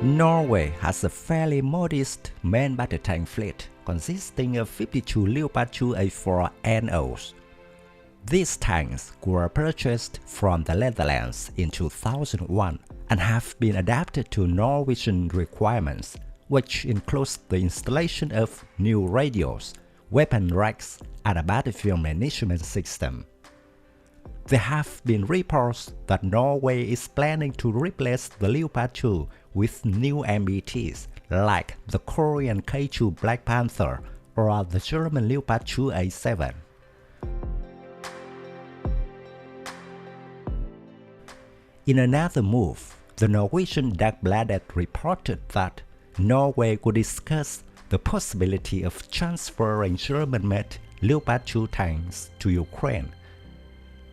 Norway has a fairly modest main battle tank fleet consisting of 52 Leopard 2A4NOs. These tanks were purchased from the Netherlands in 2001 and have been adapted to Norwegian requirements, which includes the installation of new radios, weapon racks, and a battlefield management system. There have been reports that Norway is planning to replace the Leopard 2 with new MBTs like the Korean K2 Black Panther or the German Leopard 2A7. In another move, the Norwegian Dagbladet reported that Norway would discuss the possibility of transferring German-made Leopard 2 tanks to Ukraine.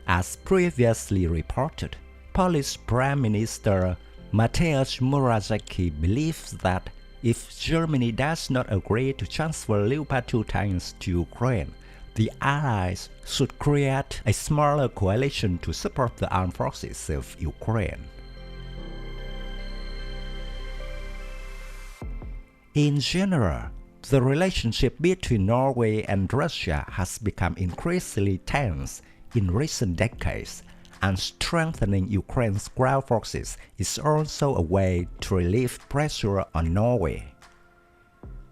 As previously reported, Polish Prime Minister Mateusz Morawiecki believes that if Germany does not agree to transfer Leopard 2 tanks to Ukraine, the Allies should create a smaller coalition to support the armed forces of Ukraine. In general, the relationship between Norway and Russia has become increasingly tense in recent decades, and strengthening Ukraine's ground forces is also a way to relieve pressure on Norway.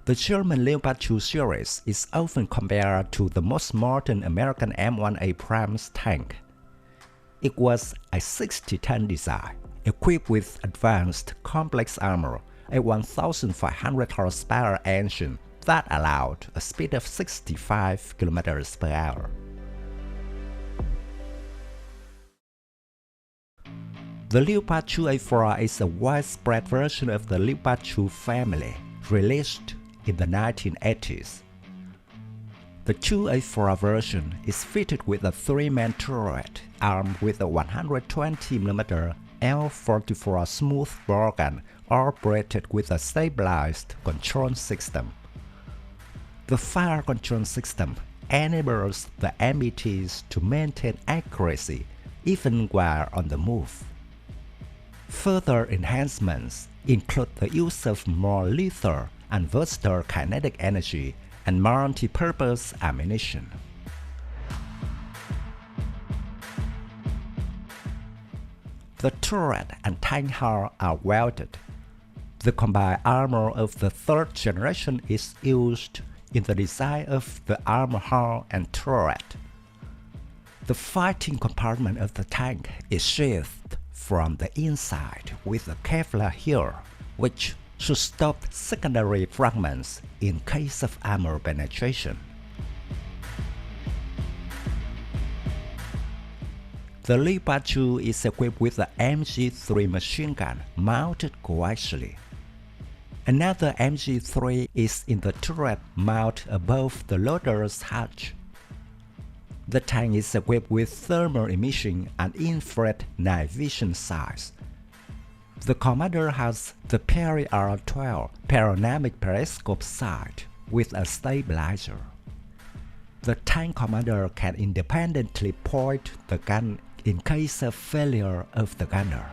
The German Leopard 2 series is often compared to the most modern American M1 Abrams tank. It was a 60-ton design, equipped with advanced complex armor, a 1,500 horsepower engine that allowed a speed of 65 km per hour. The Leopard 2A4 is a widespread version of the Leopard 2 family, released in the 1980s. The 2A4 version is fitted with a 3-man turret armed with a 120mm L44 smoothbore gun operated with a stabilized control system. The fire control system enables the MBTs to maintain accuracy even while on the move. Further enhancements include the use of more lethal and versatile kinetic energy and multi-purpose ammunition. The turret and tank hull are welded. The combined armor of the third generation is used in the design of the armor hull and turret. The fighting compartment of the tank is sheathed from the inside with a Kevlar hull, which should stop secondary fragments in case of armor penetration. The Leopard 2 is equipped with the MG3 machine gun mounted coaxially. Another MG3 is in the turret mount above the loader's hatch. The tank is equipped with thermal imaging and infrared night vision sights. The commander has the Perry R12 panoramic periscope sight with a stabilizer. The tank commander can independently point the gun in case of failure of the gunner.